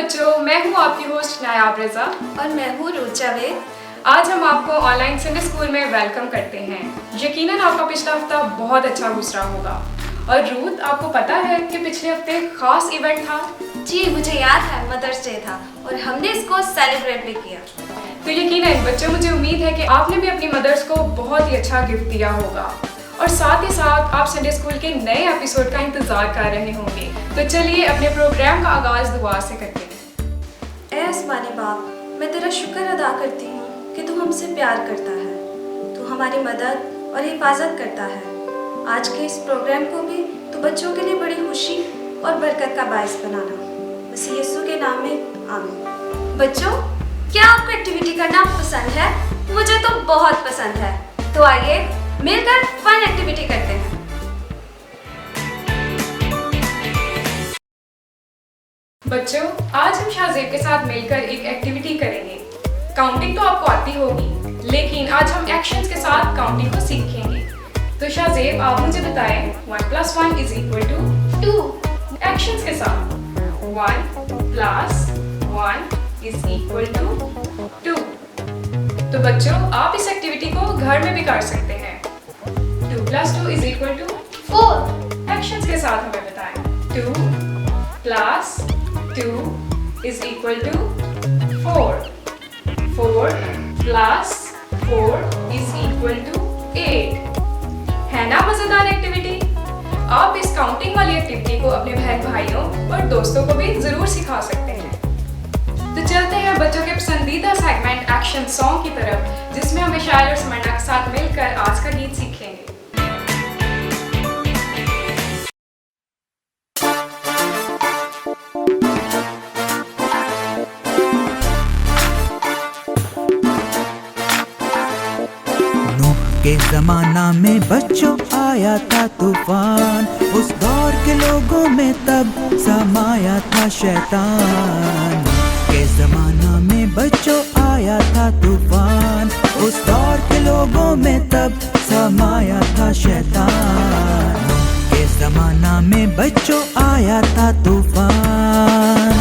बच्चों, मैं हूँ आपकी होस्ट नायाब रज़ा और मैं हूँ रूथ जावेद। आज हम आपको ऑनलाइन संडे स्कूल में वेलकम करते हैं। यकीनन आपका पिछला हफ्ता बहुत अच्छा गुजरा होगा। और रूथ, आपको पता है कि पिछले हफ्ते एक खास इवेंट था? जी मुझे याद है, मदर्स डे था और हमने इसको सेलिब्रेट भी किया। तो यकीनन बच्चों, मुझे उम्मीद है कि आपने भी अपनी मदर्स को बहुत ही अच्छा गिफ्ट दिया होगा और साथ ही साथ आप संडे स्कूल के नए एपिसोड का इंतजार कर रहे होंगे। तो चलिए अपने प्रोग्राम का आगाज दुआ से करते हैं। ऐ आसमानी बाप, मैं तेरा शुक्र अदा करती हूँ कि तू हमसे प्यार करता है, तू हमारी मदद और हिफाजत करता है। आज के इस प्रोग्राम को भी तू बच्चों के लिए बड़ी खुशी और बरकत का बायस बनाना, मसीह यीशु के नाम में आमीन। बच्चों, क्या आपको एक्टिविटी करना पसंद है? मुझे तो बहुत पसंद है। तो आइए मिलकर फन एक्टिविटी करते हैं। बच्चों, आज हम शाहजेब के साथ मिलकर एक एक्टिविटी करेंगे। काउंटिंग तो आपको आती होगी, लेकिन आज हम एक्शंस के साथ काउंटिंग को सीखेंगे। तो शाहजेब, आप मुझे बताएं 1 + 1 = 2। एक्शंस के साथ 1 + 1 = 2। तो बच्चों, आप इस एक्टिविटी को घर में भी कर सकते हैं। 2 + 2 = 4। एक्शंस के साथ हमें बताएं 2 + 2 = 4। 4 + 4 = 8। है ना मजेदार एक्टिविटी? आप इस काउंटिंग वाली एक्टिविटी को अपने बहन भाइयों और दोस्तों को भी जरूर सिखा सकते हैं। तो चलते हैं बच्चों के पसंदीदा सेगमेंट एक्शन सॉन्ग की तरफ, जिसमें हम शायर और समरना के साथ मिलकर आज का गीत सीखेंगे। के जमाना में बच्चों आया था तूफान, उस दौर के लोगों में तब समाया था शैतान। के जमाना में बच्चों आया था तूफान, उस दौर के लोगों में तब समाया था शैतान। के जमाना में बच्चों आया था तूफान।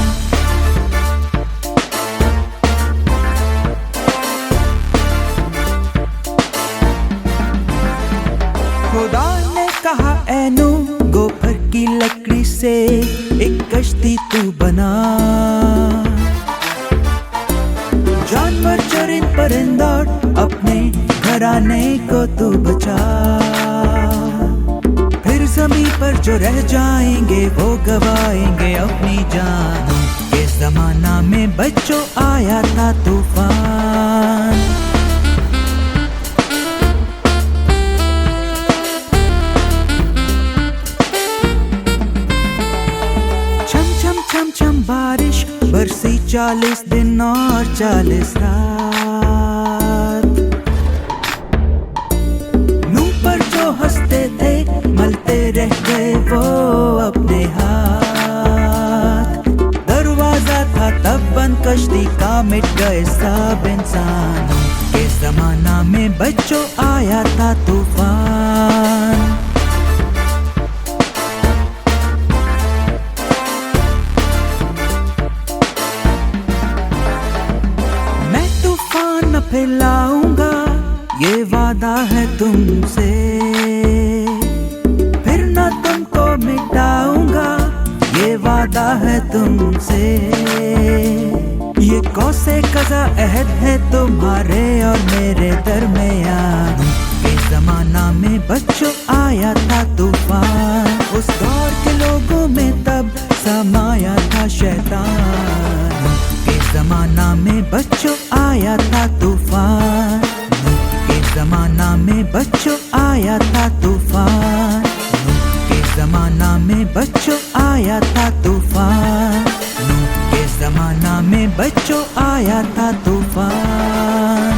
खुदा ने कहा ऐ नूह, गोबर की लकड़ी से एक कश्ती तू बना, जानवर चरिंद परिंदा अपने घराने को तू बचा। फिर ज़मीन पर जो रह जाएंगे वो गवाएंगे अपनी जान। के ज़माना में बच्चों आया था तूफान। छम बारिश बरसी 40 दिन और 40 रात। मुंह पर जो हंसते थे मलते रह गए वो अपने हाथ। दरवाजा था तब बंद, कश्ती का मिट गए सब इंसान। के जमाना में बच्चों आया था तूफान। फैलाऊंगा ये वादा है तुमसे, फिर ना तुमको मिटाऊंगा ये वादा है तुमसे। ये कौसे कज़ा अहद है तुम्हारे और मेरे दरमियान। के जमाना में बच्चों आया था तूफान, उस दौर के लोगों में तब समाया था शैतान। के जमाना में बच्चों आया था तूफान। के जमाना में बच्चों आया था तूफान। के जमाना में बच्चों आया था तूफान। के जमाना में बच्चों आया था तूफान।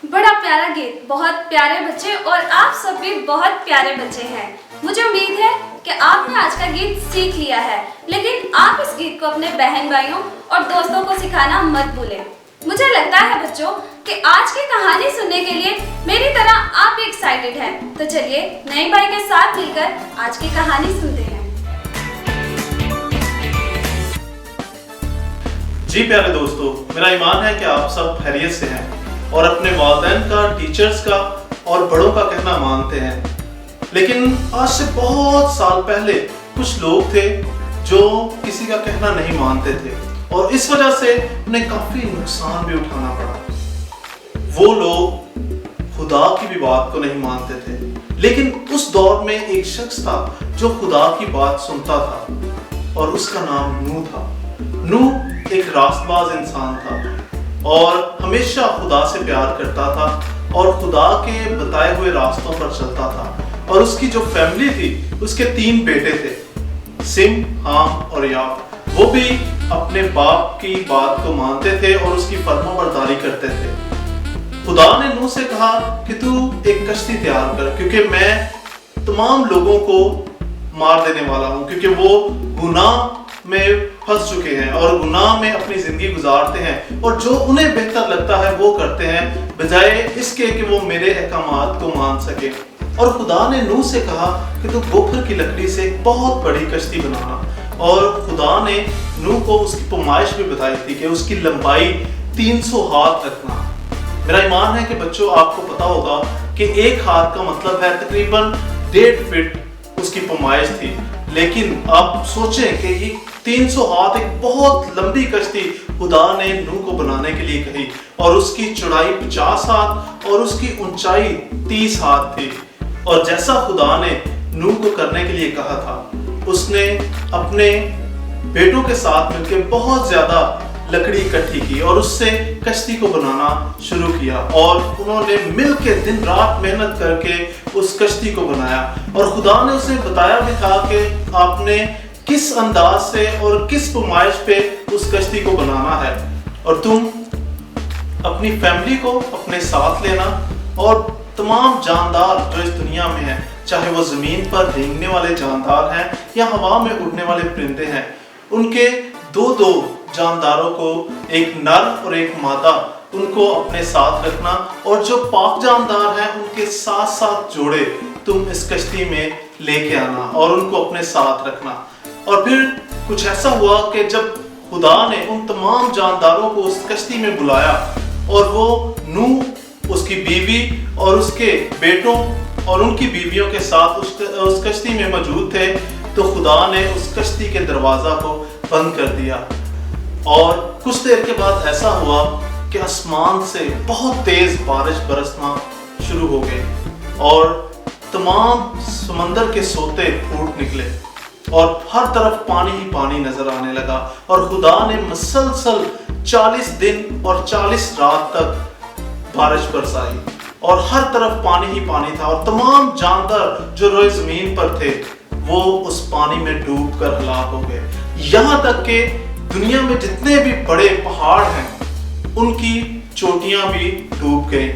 बड़ा प्यारा गीत, बहुत प्यारे बच्चे और आप सब भी बहुत प्यारे बच्चे हैं। मुझे उम्मीद है कि आपने आज का गीत सीख लिया है, लेकिन आप इस गीत को अपने बहन भाइयों और दोस्तों को सिखाना मत भूलें। मुझे लगता है बच्चों कि आज की कहानी सुनने के लिए मेरी तरह आप भी एक्साइटेड हैं। तो चलिए नए भाई के साथ मिलकर आज की कहानी सुनते हैं। जी प्यारे दोस्तों, मेरा ईमान है कि आप सब खैरियत से हैं और अपने वालिदैन का, टीचर्स का और बड़ों का कहना मानते हैं। लेकिन आज से बहुत साल पहले कुछ लोग थे जो किसी का कहना नहीं मानते थे और इस वजह से उन्हें काफी नुकसान भी उठाना पड़ा। वो लोग खुदा की भी बात को नहीं मानते थे, लेकिन उस दौर में एक शख्स था जो खुदा की बात सुनता था और उसका नाम नूह था। नूह एक रास्तबाज इंसान था और हमेशा खुदा से प्यार करता था और खुदा के बताए हुए रास्तों पर चलता था। और उसकी जो फैमिली थी, उसके 3 बेटे थे, सिम, हाम और याफ। वो भी अपने बाप की बात को मानते थे और उसकी फर्माबरदारी करते थे। खुदा ने नूह से कहा कि तू एक कश्ती तैयार कर, क्योंकि मैं तमाम लोगों को मार देने वाला हूं, क्योंकि वो गुनाह में फंस चुके हैं और गुनाह में अपनी जिंदगी गुजारते हैं और जो उन्हें बेहतर लगता है वो करते हैं, बजाय इसके कि वो मेरे अहकामात को मान सके। और खुदा ने नूह से कहा कि तू गोफर की लकड़ी से एक बहुत बड़ी कश्ती बनाना। और खुदा ने नूह को उसकी पैमाइश भी बताई थी कि उसकी लंबाई 300 हाथ रखना। मेरा ईमान है कि बच्चों, आपको पता होगा कि एक हाथ का मतलब है तकरीबन 1.5 फीट उसकी पैमाइश थी। लेकिन आप सोचें कि ये 300 हाथ एक बहुत लंबी कश्ती खुदा ने नूह को बनाने के लिए कही और उसकी चौड़ाई 50 हाथ और उसकी ऊंचाई 30 हाथ थी। और जैसा खुदा ने नूह को करने के लिए कहा था, उसने अपने बेटों के साथ मिलकर बहुत ज्यादा लकड़ी इकट्ठी की और उससे कश्ती को बनाना शुरू किया और उन्होंने मिलकर दिन रात मेहनत करके उस कश्ती को बनाया। और खुदा ने उसे बताया भी था कि आपने किस अंदाज से और किस पैमाइश पे उस कश्ती को बनाना है और तुम अपनी फैमिली को अपने साथ लेना और तमाम जानदार जो इस दुनिया में हैं, चाहे वो जमीन पर रेंगने वाले जानदार हैं या हवा में उड़ने वाले परिंदे हैं, उनके 2-2 जानदारों को, एक नर और एक मादा, उनको अपने साथ रखना और जो पाक जानदार हैं उनके 7-7 जोड़े तुम इस कश्ती में लेके आना और उनको अपने साथ रखना। और फिर कुछ ऐसा हुआ कि जब खुदा ने उन तमाम जानदारों को उस कश्ती में बुलाया और वो नूह, उसकी बीवी और उसके बेटों और उनकी बीवियों के साथ उस कश्ती में मौजूद थे, तो खुदा ने उस कश्ती के दरवाजा को बंद कर दिया। और कुछ देर के बाद ऐसा हुआ कि आसमान से बहुत तेज बारिश बरसना शुरू हो गई और तमाम समंदर के सोते फूट निकले और हर तरफ पानी ही पानी नजर आने लगा। और खुदा ने मुसलसल 40 दिन और 40 रात तक बारिश बरसाई और हर तरफ पानी ही पानी था और तमाम जानदार जो रोए जमीन पर थे वो उस पानी में डूब कर हलाक हो गए। यहाँ तक कि दुनिया में जितने भी बड़े पहाड़ हैं उनकी चोटियां भी डूब गई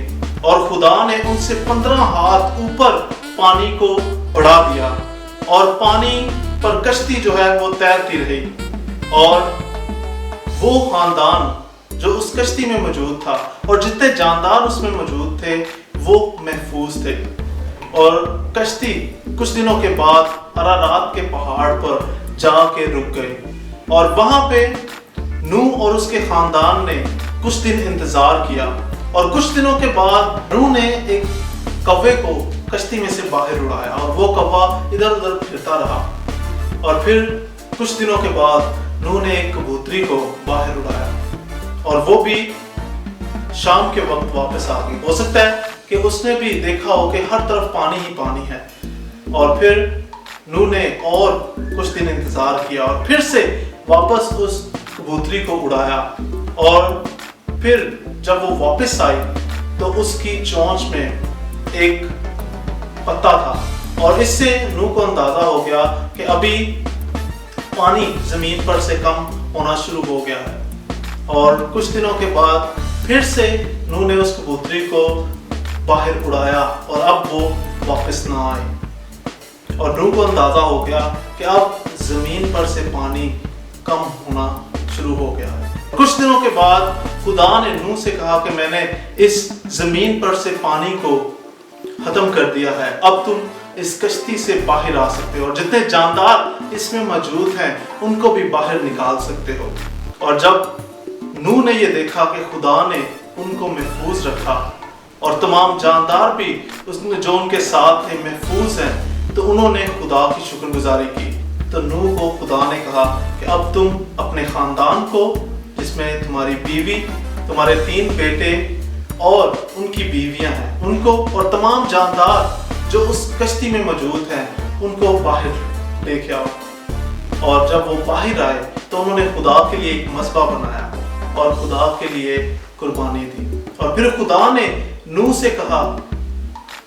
और खुदा ने उनसे 15 हाथ ऊपर पानी को बढ़ा दिया और पानी पर कश्ती जो है वो तैरती रही। और वो खानदान जो उस कश्ती में मौजूद था और जितने जानदार उसमें मौजूद थे वो महफूज थे। और कश्ती कुछ दिनों के बाद अरारात के पहाड़ पर जाके रुक गई और वहां पे नूह और उसके खानदान ने कुछ दिन इंतजार किया। और कुछ दिनों के बाद नूह ने एक कौवे को कश्ती में से बाहर उड़ाया और वो कौवा इधर उधर फिरता रहा। और फिर कुछ दिनों के बाद नूह ने एक कबूतरी को बाहर उड़ाया और वो भी शाम के वक्त वापस आ गई। हो सकता है कि उसने भी देखा हो कि हर तरफ पानी ही पानी है। और फिर नूह ने और कुछ दिन इंतजार किया और फिर से वापस उस कबूतरी को उड़ाया। और फिर जब वो वापस आई तो उसकी चोंच में एक पत्ता था और इससे नूह को अंदाजा हो गया कि अभी पानी जमीन पर से कम होना शुरू हो गया है। और कुछ दिनों के बाद फिर से नूह ने उस कबूतरी को बाहर उड़ाया और अब वो वापस ना आई और नूह को अंदाजा हो गया कि अब जमीन पर से पानी कम होना शुरू हो गया है। कुछ दिनों के बाद खुदा ने नूह से कहा कि मैंने इस जमीन पर से पानी को खत्म कर दिया है, अब तुम इस कश्ती से बाहर आ सकते हो और जितने जानदार इसमें मौजूद हैं उनको भी बाहर निकाल सकते हो। और जब नूह ने ये देखा कि खुदा ने उनको महफूज रखा और तमाम जानदार भी उसने जो उनके साथ थे महफूज हैं, तो उन्होंने खुदा की शुक्रगुजारी की। तो नूह को खुदा ने कहा कि अब तुम अपने ख़ानदान को, जिसमें तुम्हारी बीवी, तुम्हारे 3 बेटे और उनकी बीवियां हैं, उनको और तमाम जानदार जो उस कश्ती में मौजूद हैं, उनको बाहर लेके आओ। और जब वो बाहर आए तो उन्होंने खुदा के लिए एक मस्बा बनाया और खुदा के लिए कुर्बानी दी। और फिर खुदा ने नूह से कहा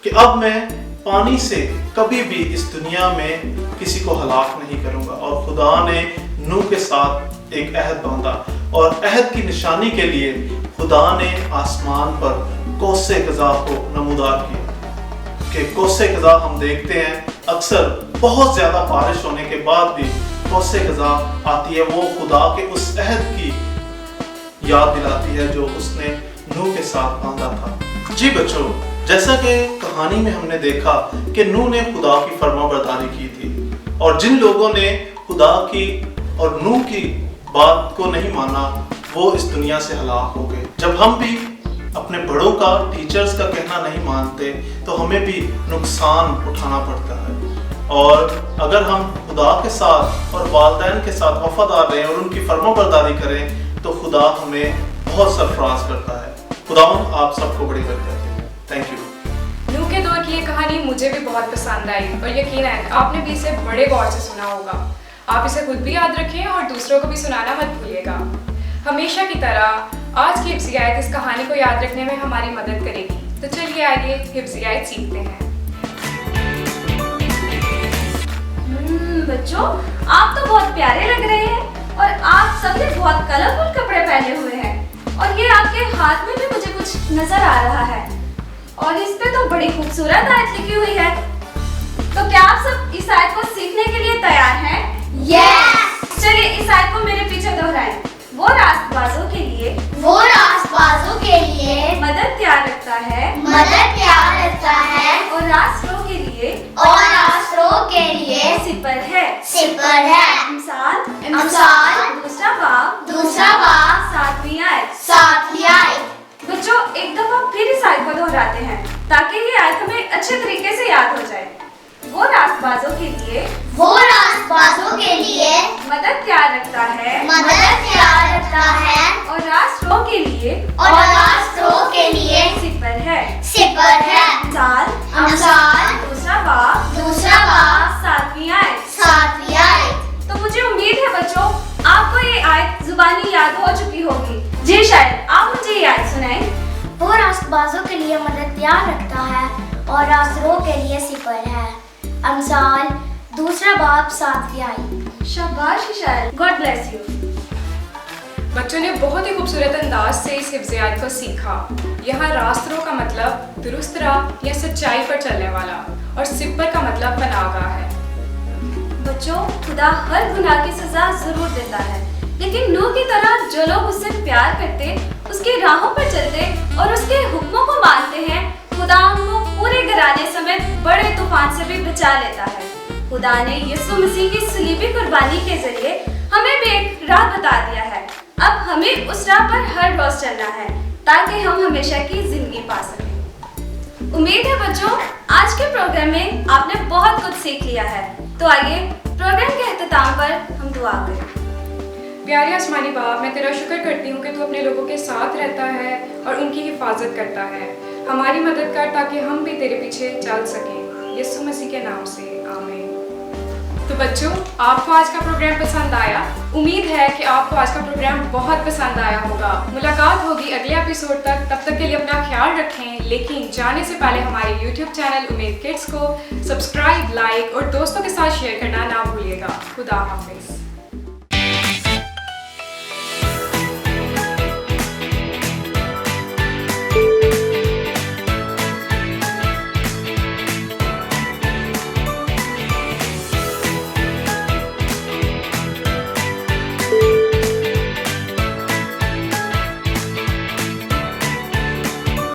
कि अब मैं पानी से कभी भी इस दुनिया में किसी को हलाक नहीं करूंगा। और खुदा ने नूह के साथ एक अहद बांधा और अहद की निशानी के लिए खुदा ने आसमान पर कौसे कज़ा को नमूदार किया। कि कौसे कज़ा हम देखते हैं अक्सर बहुत ज्यादा बारिश होने के बाद भी कौसे कज़ा आती है, वो खुदा के उस अहद की याद दिलाती है जो उसने नूह के साथ बांधा था। जी बच्चों, जैसा कि कहानी में हमने देखा कि नूह ने खुदा की फरमाबरदारी की थी और जिन लोगों ने खुदा की और नूह की बात को नहीं माना वो इस दुनिया से हलाक हो गए। जब हम भी अपने बड़ों का, टीचर्स का कहना नहीं मानते तो हमें भी नुकसान उठाना पड़ता है। और अगर हम खुदा के साथ और वालिदैन के साथ वफादार रहें और उनकी फरमाबरदारी करें तो खुदा हमें बहुत सरफराज करता है। खुदा आप सबको बड़ी बरकत दे। Thank you. नूह के दौर की ये कहानी मुझे भी बहुत पसंद आई और यकीनन आपने भी इसे बड़े गौर से सुना होगा। आप इसे खुद भी याद रखें और दूसरों को भी सुनाना मत भूलिएगा। हमेशा की तरह आज की हिफ्ज़ी आयत इस कहानी को याद रखने में हमारी मदद करेगी। तो चलिए आइए हिफ्ज़ी आयत सीखते हैं। बच्चों, आप तो बहुत प्यारे लग रहे हैं और आप सबने बहुत कलरफुल कपड़े पहने हुए हैं और ये आपके हाथ में भी मुझे कुछ नजर आ रहा है और इस पे तो बड़ी खूबसूरत आयत लिखी हुई है। तो क्या आप सब इस आयत को सीखने के लिए तैयार हैं? यस। चलिए इस आयत को मेरे पीछे दोहराएं। वो रास्तबाजों के लिए मदद तैयार रखता है और रास्तों के लिए सिपर है। मिसाल दूसरा बाब 7वीं आयत। बच्चों, एक दफा फिर इस आयत को दोहराते हैं ताकि ये आयत हमें अच्छे तरीके से याद हो जाए। वो रास्तबाजों के लिए मदद तैयार रखता है और रास्तों के लिए सिपर है। मिसाल दूसरा बाब 7वीं आयत। तो मुझे उम्मीद है बच्चों आपको ये आयत जुबानी याद हो चुकी होगी। जी शायद आप मुझे ये आयत सुनाएं। वो रास्तबाजों के लिए मदद तैयार रखता है और रास्तों के लिए सिपर है। अमसाल दूसरा बाब 7वीं आयत। शाबाश शायद, गॉड ब्लेस यू। बच्चों ने बहुत ही खूबसूरत अंदाज से इस हिफ्ज़ी आयत को सीखा। यहाँ रास्तों का मतलब दुरुस्त राह या सच्चाई पर चलने वाला और सिपर का मतलब पनाहगाह है। बच्चों, खुदा हर गुनाह की सजा जरूर देता है, लेकिन नूह की तरह जो लोग उससे प्यार करते, उसकी राहों पर चलते और उसके हुक्मों को मानते हैं, खुदा उनको पूरे घराने समेत बड़े तूफान से भी बचा लेता है। खुदा ने यीशु मसीह की सलीबी कुर्बानी के जरिए हमें भी एक राह बता दिया है। अब हमें उस राह पर हर रोज चलना है ताकि हम हमेशा की जिंदगी पा सकें। उम्मीद है बच्चों आज के प्रोग्राम में आपने बहुत कुछ सीख लिया है। तो आइए प्रोग्राम के अख्ताम पर हम दुआ करें। प्यारे आसमानी बाप, मैं तेरा शुक्र करती हूँ कि तू अपने लोगों के साथ रहता है और उनकी हिफाजत करता है। हमारी मदद कर ताकि हम भी तेरे पीछे चल सकें। यीशु मसीह के नाम से आमीन। तो बच्चों, आपको आज का प्रोग्राम पसंद आया? उम्मीद है कि आपको आज का प्रोग्राम बहुत पसंद आया होगा। मुलाकात होगी अगले एपिसोड तक। तब तक के लिए अपना ख्याल रखें, लेकिन जाने से पहले हमारे YouTube चैनल उम्मीद किड्स को सब्सक्राइब, लाइक और दोस्तों के साथ शेयर करना ना भूलिएगा। खुदा हाफिज।